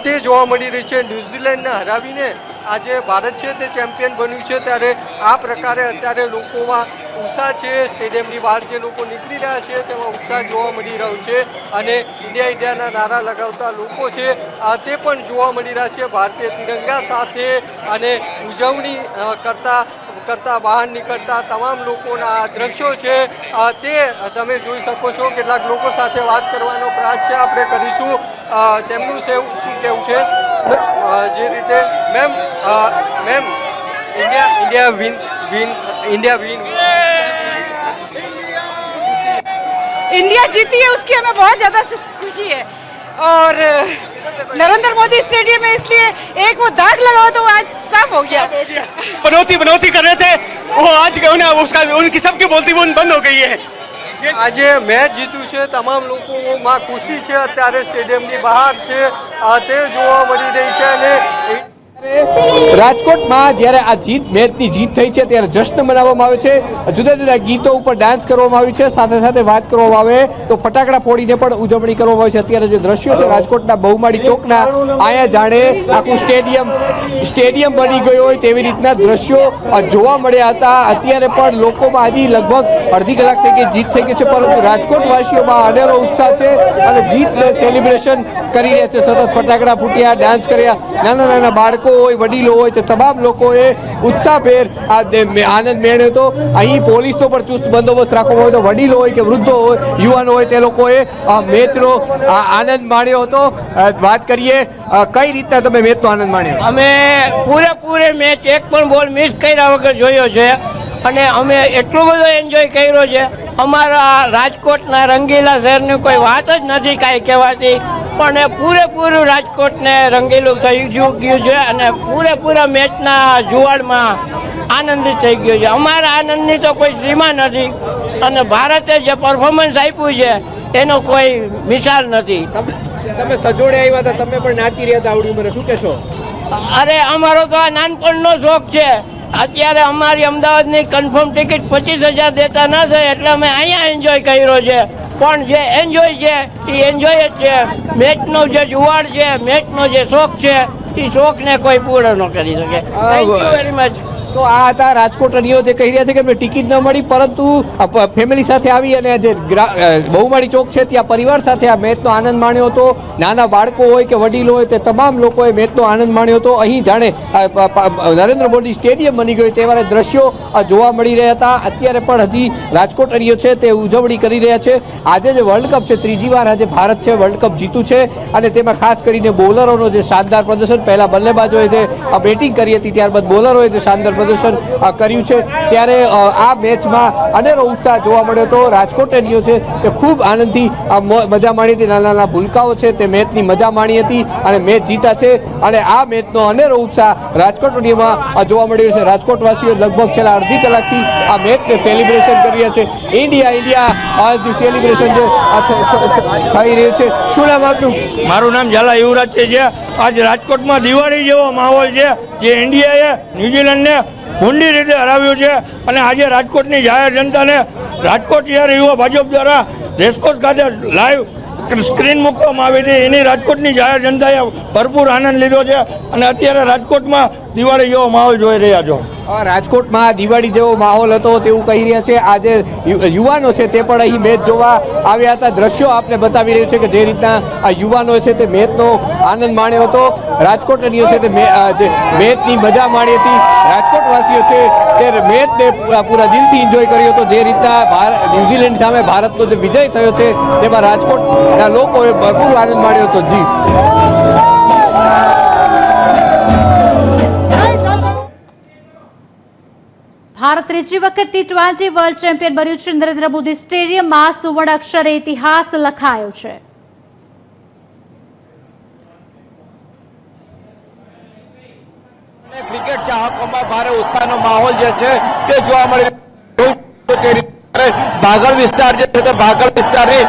તે જોવા મળી રહી છે. ન્યૂઝીલેન્ડને હરાવીને આજે ભારત છે તે ચેમ્પિયન બન્યું છે ત્યારે આ પ્રકારે અત્યારે લોકોમાં ઉત્સાહ છે. સ્ટેડિયમની બહાર જે લોકો નીકળી રહ્યા છે તેમાં ઉત્સાહ જોવા મળી રહ્યો છે અને ઇન્ડિયા ઇન્ડિયાના નારા લગાવતા લોકો છે તે પણ જોવા મળી રહ્યા છે ભારતીય તિરંગા સાથે અને ઉજવણી કરતા બહાર નીકળતા તમામ લોકોના આ દ્રશ્યો છે તે તમે જોઈ શકો છો. કેટલાક લોકો સાથે વાત કરવાનો પ્રયાસ છે આપણે કરીશું, તેમનું શું કહેવું છે. જે રીતે મેમ इंडिया विन इंडिया जीती है उसकी हमें बहुत ज़्यादा खुशी है और नरेंद्र मोदी स्टेडियम में इसलिए एक वो दाग लगा हुआ तो वो आज साफ हो गया. बनौती कर रहे थे वो आज उसका उनकी सबकी बोलती बंद हो गई है. આજે મેચ જીત્યું છે, તમામ લોકોમાં ખુશી છે અત્યારે સ્ટેડિયમની બહાર છે તે જોવા મળી રહી છે અને રાજકોટમાં જ્યારે આ મેચની જીત થઈ છે ત્યારે જશ્ન મનાવવામાં આવે છે. જુદા જુદા ગીતો ઉપર ડાન્સ કરવામાં આવ્યું છે, સાથે સાથે વાત કરવામાં આવે તો ફટાકડા ફોડીને પણ ઉજવણી કરવામાં આવે છે. અત્યારે જે દ્રશ્યો છે રાજકોટના બહુમાળી ચોકના, અહીંયા જાણે આખું સ્ટેડિયમ બની ગયું હોય તેવી રીતના દ્રશ્યો જોવા મળ્યા હતા. અત્યારે પણ લોકોમાં હજી લગભગ અડધી કલાક થઈ ગઈ જીત થઈ ગઈ છે, પરંતુ રાજકોટવાસીઓમાં અનેરો ઉત્સાહ છે અને જીતને સેલિબ્રેશન કરી રહ્યા છે. સતત ફટાકડા ફૂટ્યા, ડાન્સ કર્યા, નાના નાના બાળકો હોય, વડીલો હોય તો તમામ લોકોએ ઉત્સાહભેર આનંદ મેળવ્યો હતો. અહીં પોલીસનો પણ ચુસ્ત બંદોબસ્ત રાખવામાં આવ્યો હતો. વડીલો હોય કે વૃદ્ધો હોય, યુવાનો હોય, તે લોકોએ આ મેચનો આનંદ માણ્યો હતો. વાત કરીએ કઈ રીતના તમે મેચનો આનંદ માણ્યો? અમે પૂરેપૂરે મેચ એક પણ બોલ મિસ કર્યા વગર જોયો છે અને અમે એટલો બધો એન્જોય કર્યો છે. અમારા રાજકોટના રંગીલા શહેરની કોઈ વાત જ નથી કાંઈ કહેવાતી, પણ પૂરેપૂરું રાજકોટને રંગીલું થઈ ગયું છે અને પૂરેપૂરા મેચના જુવાળમાં આનંદિત થઈ ગયો છે. અમારા આનંદની તો કોઈ સીમા નથી અને ભારતે જે પરફોર્મન્સ આપ્યું છે એનો કોઈ મિસાલ નથી. તમે સજોડે આવ્યા હતા, તમે પણ નાચી રહ્યા હતા આવડી ઉંમરે, શું કહેશો? અરે અમારો તો આ નાનપણનો શોખ છે. અત્યારે અમારી અમદાવાદની કન્ફર્મ ટિકિટ 25,000 દેતા ન થાય એટલે અમે અહીંયા એન્જોય કર્યો છે. પણ જે એન્જોય છે એ એન્જોય જ છે. મેચનો જે જુવાળ છે, મેચનો જે શોખ છે એ શોખને કોઈ પૂર્ણ ન કરી શકે. Thank you very much. તો આ હતા રાજકોટનીઓ જે કહી રહ્યા છે કે એમને ટિકિટ ન મળી, પરંતુ ફેમિલી સાથે આવી અને જે બહુમાળી ચોક છે ત્યાં પરિવાર સાથે આ મેચનો આનંદ માણ્યો હતો. નાના બાળકો હોય કે વડીલો હોય તે તમામ લોકોએ મેચનો આનંદ માણ્યો હતો. અહીં જાણે નરેન્દ્ર મોદી સ્ટેડિયમ બની ગયું તેવા દ્રશ્યો જોવા મળી રહ્યા હતા. અત્યારે પણ હજી રાજકોટનીઓ છે તે ઉજવણી કરી રહ્યા છે. આજે જે વર્લ્ડ કપ છે, ત્રીજી વાર આજે ભારત છે વર્લ્ડ કપ જીતું છે અને તેમાં ખાસ કરીને બોલરોનો જે શાનદાર પ્રદર્શન, પહેલા બલ્લેબાજોએ જે બેટિંગ કરી હતી ત્યારબાદ બોલરોએ જે શાનદાર પ્રદર્શન કર્યું છે ત્યારે આ મેચમાં અનેરો ઉત્સાહ જોવા મળ્યો હતો. રાજકોટનીઓ છે તે ખૂબ આનંદથી મજા માણી હતી. નાના નાના ભૂલકાઓ છે તે મેચની મજા માણી હતી અને મેચ જીતા છે અને આ મેચનો અનેરો ઉત્સાહ રાજકોટનીઓમાં જોવા મળી રહ્યો છે. રાજકોટવાસીઓ લગભગ છેલ્લા અડધી કલાકથી આ મેચને સેલિબ્રેશન કરી રહ્યા છે. ઇન્ડિયા સેલિબ્રેશન જે થઈ રહ્યું છે. શું નામ આપનું? મારું નામ ઝાલા યુવરાજ છે. આજ રાજકોટમાં દિવાળી જેવો માહોલ છે જે ઇન્ડિયાએ ન્યૂઝીલેન્ડને ઊંડી રીતે હરાવ્યું છે અને આજે રાજકોટની જાહેર જનતાને રાજકોટ શહેર યુવા ભાજપ દ્વારા રેસકોર્સ ખાતે લાઈવ સ્ક્રીન મૂકવામાં આવી હતી. એની રાજકોટની જાહેર જનતાએ ભરપૂર આનંદ લીધો છે અને અત્યારે રાજકોટમાં દિવાળી જેવો માહોલ જોઈ રહ્યા છો. રાજકોટમાં દિવાળી જેવો માહોલ હતો તેવું કહી રહ્યા છે. આજે યુવાનો છે તે પણ અહીં મેચ જોવા આવ્યા હતા. દ્રશ્યો આપને બતાવી રહ્યું છે કે જે રીતના આ યુવાનો છે તે મેચનો આનંદ માણ્યો હતો. રાજકોટનીઓ છે તે મેચની મજા માણી હતી. રાજકોટવાસીઓ છે તે મેચને પૂરા દિલથી એન્જોય કર્યો હતો. જે રીતના ન્યૂઝીલેન્ડ સામે ભારતનો જે વિજય થયો છે તેમાં રાજકોટના લોકોએ ભરપૂર આનંદ માણ્યો હતો. જી ભારત ત્રીજી વખત T20 વર્લ્ડ ચેમ્પિયન બન્યું છે. નરેન્દ્ર મોદી સ્ટેડિયમમાં સુવર્ણ અક્ષરે ઇતિહાસ લખાયો છે. ક્રિકેટ ચાહકોમાં ભારે ઉત્સાહનો માહોલ જે છે તે જોવા મળી રહ્યો છે. ભાગળ વિસ્તાર જે છે તે ભાગળ વિસ્તારની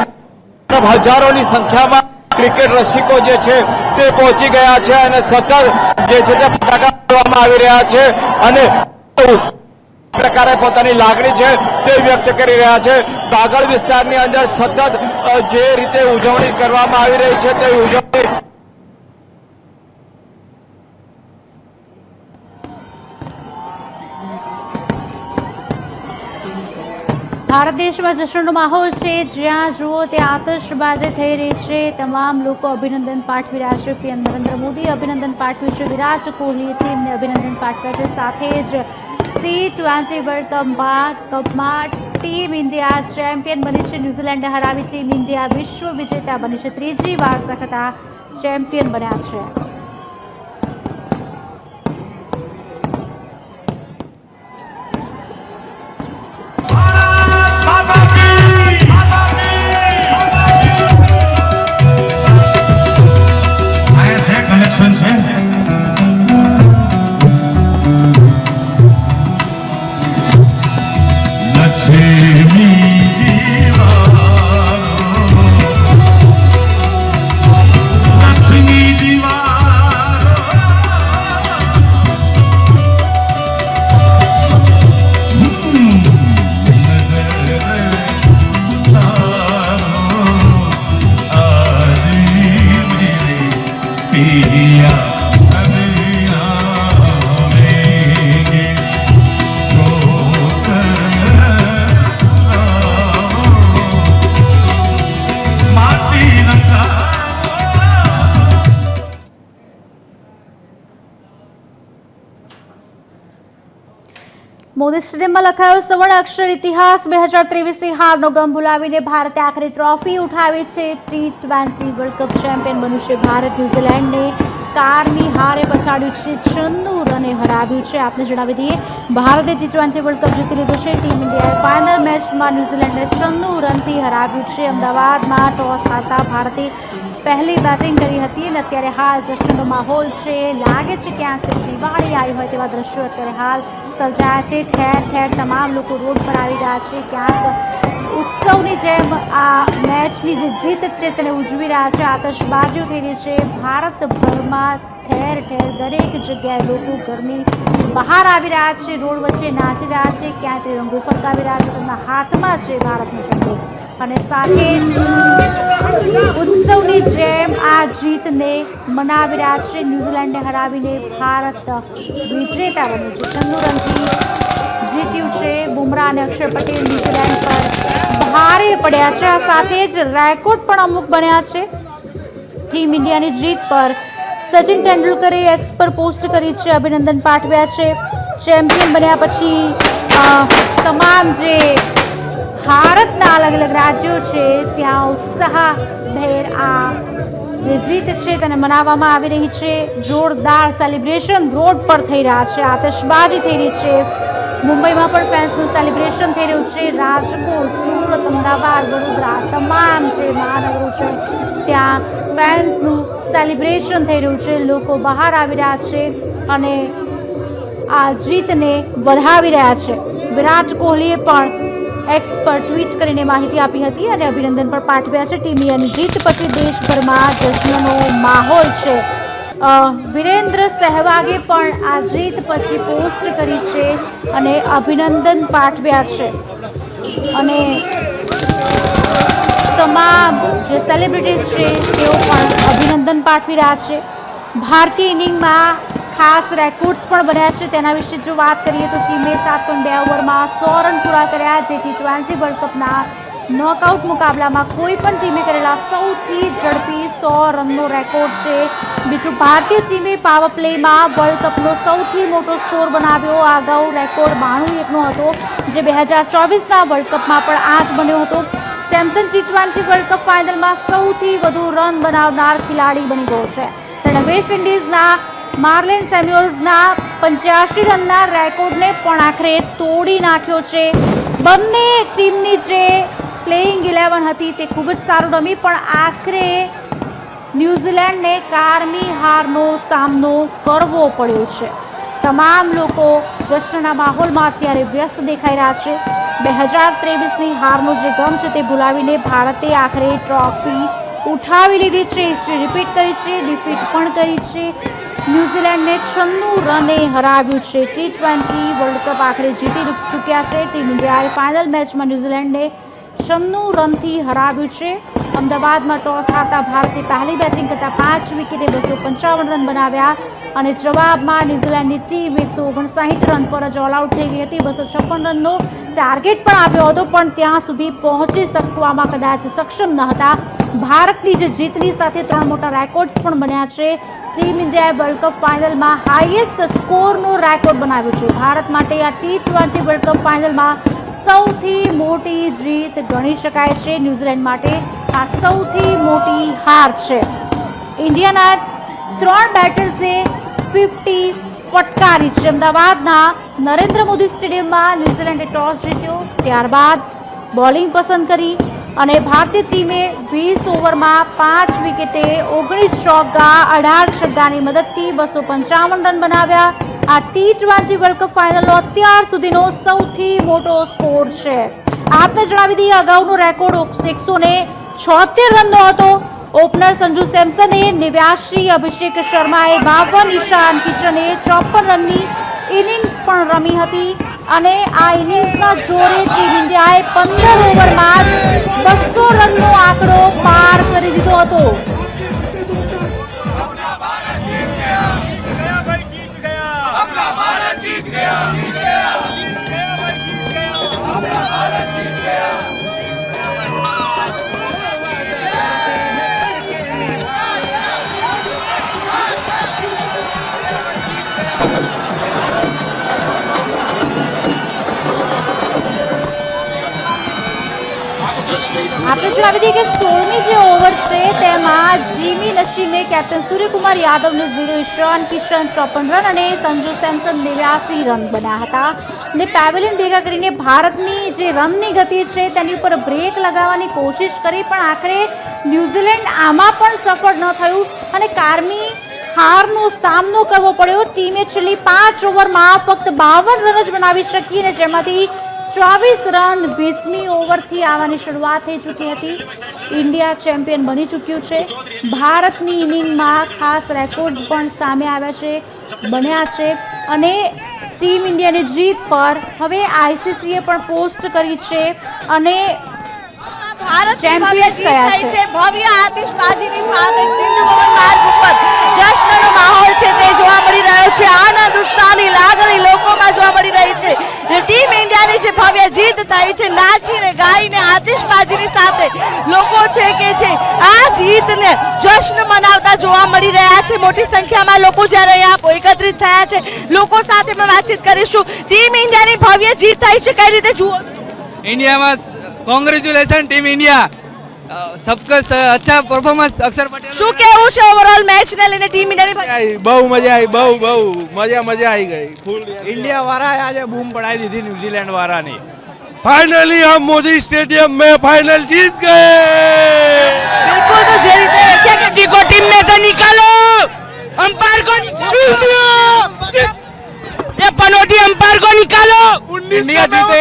હજારોની સંખ્યામાં ક્રિકેટ રસિકો જે છે તે પહોંચી ગયા છે અને સતત જે છે તે ફટાકડા ફોડવામાં આવી રહ્યા છે અને પ્રકારે પોતાની લાગણી છે તે વ્યક્ત કરી રહ્યા છે. ભાગળ વિસ્તારની અંદર સતત જે રીતે ઉજવણી કરવામાં આવી રહી છે તે ઉજવણી ભારત દેશમાં જશ્નનો માહોલ છે. જ્યાં જુઓ ત્યાં આતશબાજી થઈ રહી છે. તમામ લોકો અભિનંદન પાઠવી રહ્યા છે. પીએમ નરેન્દ્ર મોદી અભિનંદન પાઠવ્યું છે. વિરાટ કોહલી ટીમને અભિનંદન પાઠવ્યા છે. સાથે જ T20 વર્લ્ડ કપમાં ટીમ ઇન્ડિયા ચેમ્પિયન બની છે. ન્યૂઝીલેન્ડને હરાવી ટીમ ઇન્ડિયા વિશ્વ વિજેતા બની છે. ત્રીજી વાર સખત આ ચેમ્પિયન બન્યા છે. મોદી સ્ટેડિયમમાં લખાયો સુવર્ણ અક્ષર ઇતિહાસ. 2023ની હારનો ગમ ભૂલાવીને ભારતે આખરે ટ્રોફી ઉઠાવી છે. T20 વર્લ્ડ કપ ચેમ્પિયન બન્યું છે ભારત. ન્યૂઝીલેન્ડને કારની હારે પછાડ્યું છે. 96 રને હરાવ્યું છે. આપને જણાવી દઈએ ભારતે T20 વર્લ્ડ કપ જીતી લીધું છે. ટીમ ઇન્ડિયાએ ફાઇનલ મેચમાં ન્યૂઝીલેન્ડને 96 રનથી હરાવ્યું છે. અમદાવાદમાં ટોસ હારતા ભારતે પહેલી બેટિંગ કરી હતી અને અત્યારે હાલ જશ્નનો માહોલ છે. લાગે છે ક્યાંક દિવાળી આવી હોય તેવા દ્રશ્યો અત્યારે હાલ સર્જાયા છે. ઠેર ઠેર તમામ લોકો રોડ પર આવી ગયા છે. ક્યાંક ઉત્સવની જેમ આ મેચની જે જીત છે તેને ઉજવી રહ્યા છે. આતશબાજીઓ થઈ રહી છે. ભારતભરમાં ઠેર ઠેર દરેક જગ્યાએ લોકો ઘરની બહાર આવી રહ્યા છે. રોડ વચ્ચે નાચી રહ્યા છે. ક્યાંય ત્રિરંગો ફરકાવી રહ્યા છે. તેમના હાથમાં છે ભારતનો ઝંડો અને સાથે જ ઉત્સવની જેમ આ જીતને મનાવી રહ્યા છે. ન્યૂઝીલેન્ડને હરાવીને ભારત વિજેતા બન્યું છે. 96 રનથી જીત્યું છે. બુમરાહ અને અક્ષર પટેલ ન્યૂઝીલેન્ડ પર ભારે પડ્યા છે. આ સાથે જ રેકોર્ડ પણ અમુક બન્યા છે. ટીમ ઇન્ડિયાની જીત પર સચિન તેંડુલકરે એક્સ પર પોસ્ટ કરી છે. અભિનંદન પાઠવ્યા છે. ચેમ્પિયન બન્યા પછી તમામ જે ભારતના અલગ અલગ રાજ્યો છે ત્યાં ઉત્સાહભેર આ જે જીત છે તેને મનાવવામાં આવી રહી છે. જોરદાર સેલિબ્રેશન રોડ પર થઈ રહ્યા છે. આતશબાજી થઈ રહી છે. મુંબઈમાં પણ ફેન્સનું સેલિબ્રેશન થઈ રહ્યું છે. રાજકોટ, સુરત, અમદાવાદ, વડોદરા તમામ જે મહાનગરો છે ત્યાં ફેન્સનું સેલિબ્રેશન થઈ રહ્યું છે. લોકો બહાર આવી રહ્યા છે અને આ જીતને વધાવી રહ્યા છે. વિરાટ કોહલીએ પણ એક્સ પર ટ્વીટ કરીને માહિતી આપી હતી અને અભિનંદન પણ પાઠવ્યા છે. ટીમ ઇન્ડિયાની જીત પછી દેશભરમાં જશ્નનો માહોલ છે. વિરેન્દ્ર સહેવાગે પણ આ જીત પછી પોસ્ટ કરી છે અને અભિનંદન પાઠવ્યા છે અને તમામ જે સેલિબ્રિટીઝ છે તેઓ પણ અભિનંદન પાઠવી રહ્યા છે. ભારતીય ઇનિંગમાં ખાસ રેકોર્ડ્સ પણ બન્યા છે. તેના વિશે જો વાત કરીએ તો ટીમે 7.2 ઓવરમાં 100 રન પૂરા કર્યા. જે T20 વર્લ્ડ કપના નોકઆઉટ મુકાબલામાં કોઈ પણ ટીમે કરેલા સૌથી ઝડપી 100 રનનો રેકોર્ડ છે. બીજું ભારતીય ટીમે પાવર પ્લેમાં વર્લ્ડ કપનો સૌથી મોટો સ્કોર બનાવ્યો. અગાઉ રેકોર્ડ 92-1નો હતો જે 2024ના વર્લ્ડ કપમાં પણ આ જ બન્યો હતો. સેમસન T20 વર્લ્ડ કપ ફાઇનલમાં સૌથી વધુ રન બનાવનાર ખેલાડી બની ગયો છે. તેણે વેસ્ટ ઇન્ડિઝના માર્લેન સેમ્યુઅલ્સના 85 રનના રેકોર્ડને પણ આખરે તોડી નાખ્યો છે. બંને ટીમની જે પ્લેઇંગ 11 હતી તે ખૂબ જ સારું રમી પણ આખરે ન્યૂઝીલેન્ડને કારમી હારનો સામનો કરવો પડ્યો છે. તમામ લોકો જશ્નના માહોલમાં અત્યારે વ્યસ્ત દેખાઈ રહ્યા છે. 2023ની હારનો જે ગમ છે તે ભૂલાવીને ભારતે આખરે ટ્રોફી ઉઠાવી લીધી છે. હિસ્ટ્રી રિપીટ કરી છે, ડિફીટ પણ કરી છે. ન્યૂઝીલેન્ડને 96 રને હરાવ્યું છે. T20 વર્લ્ડ કપ આખરે જીતી ચૂક્યા છે. ટીમ ઇન્ડિયાએ ફાઇનલ મેચમાં ન્યૂઝીલેન્ડને 96 રનથી હરાવ્યું છે. અમદાવાદમાં ટોસ હારતા ભારતે પહેલી બેટિંગ કરતા 5 વિકેટે 255 રન બનાવ્યા અને જવાબમાં ન્યૂઝીલેન્ડની ટીમ 159 રન પર જ ઓલ આઉટ થઈ ગઈ હતી. 256 રનનો ટાર્ગેટ પણ આપ્યો હતો, પણ ત્યાં સુધી પહોંચી શકવામાં કદાચ સક્ષમ ન હતા. ભારતની જે જીતની સાથે 3 મોટા રેકોર્ડ્સ પણ બન્યા છે. ટીમ ઇન્ડિયાએ વર્લ્ડ કપ ફાઇનલમાં હાઈએસ્ટ સ્કોરનો રેકોર્ડ બનાવ્યો છે. ભારત માટે આ T20 વર્લ્ડ કપ ફાઇનલમાં સૌથી મોટી જીત ગણી શકાય છે. ન્યૂઝીલેન્ડ માટે આ સૌથી મોટી હાર છે. ઇન્ડિયાના 3 બેટર્સે 50 ફટકારી છે. અમદાવાદના નરેન્દ્ર મોદી સ્ટેડિયમમાં ન્યૂઝીલેન્ડે ટોસ જીત્યો, ત્યારબાદ બોલિંગ પસંદ કરી અને ભારતીય ટીમે 20 ઓવરમાં 5 વિકેટે 19 ચોગ્ગા 18 છગ્ગાની મદદથી 255 રન બનાવ્યા. આ T20 વર્લ્ડ કપ ફાઇનલનો અત્યાર સુધીનો સૌથી મોટો સ્કોર છે. આપને જણાવી દઈએ, અગાઉનો રેકોર્ડ 176 રનનો હતો. ઓપનર સંજુ સેમસને 89, અભિષેક શર્માએ 52, ઈશાન કિશને 54 રનની ઇનિંગ્સ પણ રમી હતી અને આ ઇનિંગ્સના જોરે ટીમ ઇન્ડિયાએ 15 ઓવરમાં જ 200 રનનો આંકડો પાર કરી દીધો હતો. આપણે જણાવી દઈએ કે 16મી જે ઓવર છે તેમાં જીમી નસીમે કેપ્ટન સૂર્યકુમાર યાદવને 0, ઈશાન કિશન 54 રન અને સંજુ સેમસન 89 રન બન્યા હતા. ને પેવેલિયન ભેગા કરીને ભારતની જે રનની ગતિ છે તેની ઉપર બ્રેક લગાવવાની કોશિશ કરી, પણ આખરે ન્યૂઝીલેન્ડ આમાં પણ સફળ ન થયું અને કારમી હારનો સામનો કરવો પડ્યો. ટીમે છેલ્લી 5 ઓવરમાં ફક્ત 52 રન જ બનાવી શકી અને જેમાંથી 24 રન 20મી ઓવરથી આવવાની શરૂઆત થઈ ચૂકી હતી. ઇન્ડિયા ચેમ્પિયન બની ચૂક્યું છે. ભારતની ઇનિંગમાં ખાસ રેકોર્ડ્સ પણ સામે બન્યા છે અને ટીમ ઇન્ડિયાની જીત પર હવે આઈસીસીએ પણ પોસ્ટ કરી છે અને ચેમ્પિયન્સ કયા છે. ભવ્ય આતિશબાજીની સાથે સિંધુ ભવન માર્ગ ઉપર જશ્નનો માહોલ છે તે જોવા મળી રહ્યો છે. આનંદ ઉત્સાહની લાગણી લોકોમાં જોવા મળી રહી છે. ટીમ ઇન્ડિયાની જે ભવ્ય જીત થઈ છે, નાચીને ગાઈને આતિશબાજીની સાથે લોકો છે કે છે આ જીતને જશ્ન મનાવતા જોવા મળી રહ્યા છે. મોટી સંખ્યામાં લોકો જ્યારે અહીંયા એકત્રિત થયા છે, લોકો સાથે અમે વાતચીત કરીશું. ટીમ ઇન્ડિયાની ભવ્ય જીત થઈ છે, કઈ રીતે જુઓ છો? इंडिया में कॉन्ग्रेचुलेसन टीम इंडिया सबका अच्छा परफॉर्मन्स अक्षर पटेल શું કેવું છે ઓવરઓલ મેચ ને લઈને ટીમ ઇન્ડિયાની? બહુ મજા આવી, બહુ મજા આવી ગઈ. ફૂલ इंडिया वाला આજે बूम पड़ाई दी थी न्यूजीलैंड वाला ने. फाइनली हम मोदी स्टेडियम में फाइनल जीत गए. बिल्कुल, तो જે રીતે किसी को टीम में से निकालो, अंपायर को निकालो, ये पनौती अंपायर को निकालो. इंडिया जीते.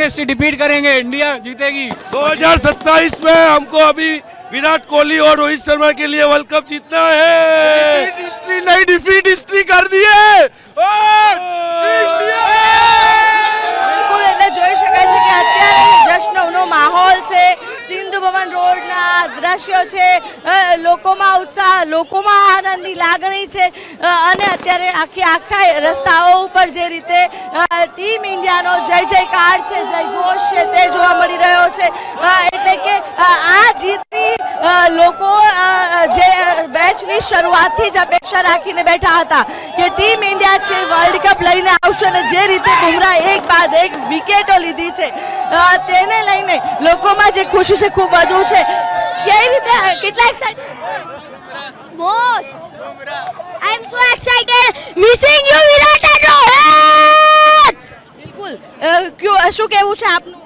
हिस्ट्री रिपीट करेंगे. इंडिया जीतेगी. 2027 में हमको अभी विराट कोहली और रोहित शर्मा के लिए वर्ल्ड कप जीतना है. हिस्ट्री नहीं, डिफीट हिस्ट्री कर दिए. બિલકુલ, એટલે જોઈ શકાય છે કે અત્યારે જશ્નનો માહોલ છે. સિંધુ ભવન રોડના દ્રશ્યો છે, લોકોમાં ઉત્સાહ, લોકોમાં આનંદની લાગણી છે અને અત્યારે આખા રસ્તાઓ ઉપર જે રીતે ટીમ ઇન્ડિયાનો જય જયકાર છે, જયઘોષ છે તે જોવા મળી રહ્યો છે. એટલે કે આ જીતની લોકો જે મેચની શરૂઆતથી જ અપેક્ષા રાખીને બેઠા હતા કે ટીમ ઇન્ડિયા છે વર્લ્ડ કપ લઈને આવશે અને જે રીતે બુમરાહ એક બાદ એક વિકેટો લીધી છે તેને લઈને લોકોમાં જે ખુશી છે ખૂબ વધુ છે. કેવી રીતે, કેટલા excited? Most. I'm so excited. Missing you, Virat and Rohit. બિલકુલ, શું કહેવું છે આપનું?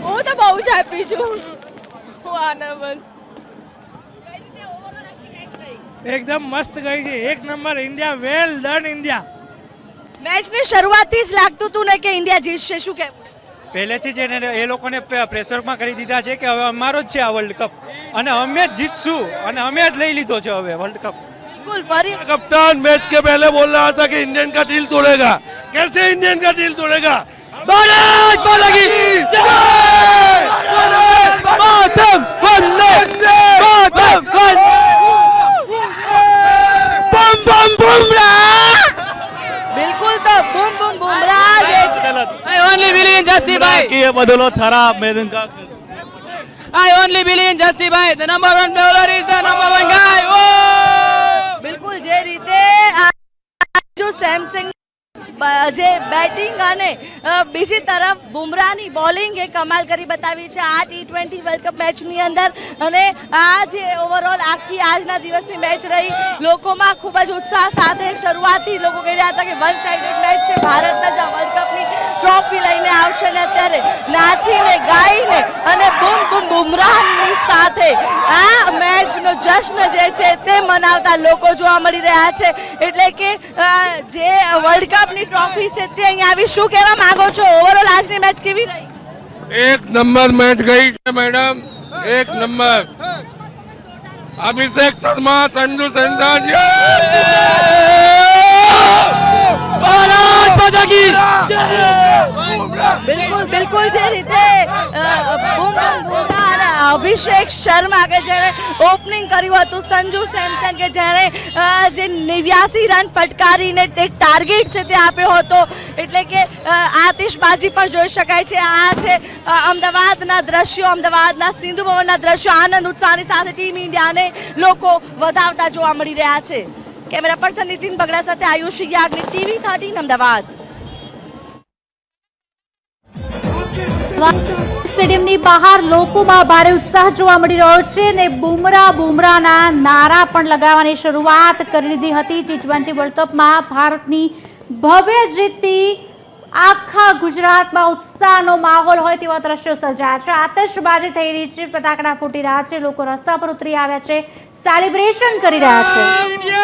હું તો બહુ જ હેપી છું. હું આના બસ. કઈ રીતે ઓવરઓલ આખી મેચ ગઈ? એકદમ મસ્ત ગઈ છે. એક number India. Well done India. મેચની શરૂઆતથી જ લાગતું હતું ને કે ઇન્ડિયા જીતશે, શું કહેવું છે? પહેલેથી જ એ લોકોને પ્રેશરમાં કરી દીધા છે કે હવે અમારો જ છે આ વર્લ્ડ કપ અને અમે જ જીતશું અને અમે જ લઈ લીધો છે હવે વર્લ્ડ કપ. બિલકુલ ફરી कप्तान मैच के पहले बोल रहा था कि इंडियन का दिल तोड़ेगा, कैसे इंडियन का दिल तोड़ेगा? ભારત માતા કી જય! માતરમ વંદે માતરમ વંદે! બમ બમ બુમરાહ! બિલકુલ તો બૂમ બૂમ બુમરાહ જે છે I only believe in Jassi bhai. ये बदलो थारा मैदान का I only believe in Jassi bhai. The number one bowler is the number one guy. Oh! બિલકુલ જે રીતે આ જો સેમસંગ જે બેટિંગ અને બીજી તરફ બુમરાહની બોલિંગ એ કમાલ કરી બતાવી છે આ T20 વર્લ્ડ કપ મેચની અંદર. અને આ જે ઓવરઓલ આખી આજના દિવસની મેચ રહી, લોકોમાં ખૂબ જ ઉત્સાહ સાથે શરૂઆતથી લોકો કહી રહ્યા હતા કે વન સાઇડેડ મેચ છે, ભારત જ આ વર્લ્ડ કપની ટ્રોફી લઈને આવશે. ને અત્યારે નાચીને ગાઈને અને બૂમ બૂમ બુમરાહની સાથે આ મેચનો જશ્ન જે છે તે મનાવતા લોકો જોવા મળી રહ્યા છે. એટલે કે જે વર્લ્ડ કપની ટ્રોફી છે તે અહીંયા આવી, શું કહેવા માંગો છો? ઓવરઓલ આજની મેચ કેવી રહી? एक नंबर मैच गई है मैडम, एक नंबर. अभिषेक शर्मा, संजू सैमसन, ભારત માતા કી જય! બિલકુલ બિલકુલ જે રીતે બૂમ બૂમ બુમરાહ અને અભિષેક શર્મા કે જેણે ઓપનિંગ કર્યું હતું, સંજુ સેમસન કે જેણે જે 89 રન ફટકારીને એક ટાર્ગેટ છે તે આપ્યો હતો. એટલે કે આતિશબાજી પણ જોઈ શકાય છે. આ છે અમદાવાદના દ્રશ્યો, અમદાવાદના સિંધુ ભવનના દ્રશ્યો. આનંદ ઉત્સાહની સાથે ટીમ ઇન્ડિયાને લોકો વધાવતા જોવા મળી રહ્યા છે. કેમેરા પર્સન નીતિન બગડા સાથે આયુષ યાજ્ઞિક, TV13 અમદાવાદ. સ્ટેડિયમની બહાર લોકોમાં ભારે ઉત્સાહ જોવા મળી રહ્યો છે અને બુમરાહના નારા પણ લગાવવાની શરૂઆત કરી દીધી હતી. T20 વર્લ્ડ કપમાં ભારતની ભવ્ય જીતથી આખા ગુજરાતમાં ઉત્સાહનો માહોલ હોય તેવા દ્રશ્યો સર્જાયા છે. આતશબાજી થઈ રહી છે, ફટાકડા ફૂટી રહ્યા છે, લોકો રસ્તા પર ઉતરી આવ્યા છે, સેલિબ્રેશન કરી રહ્યા છે.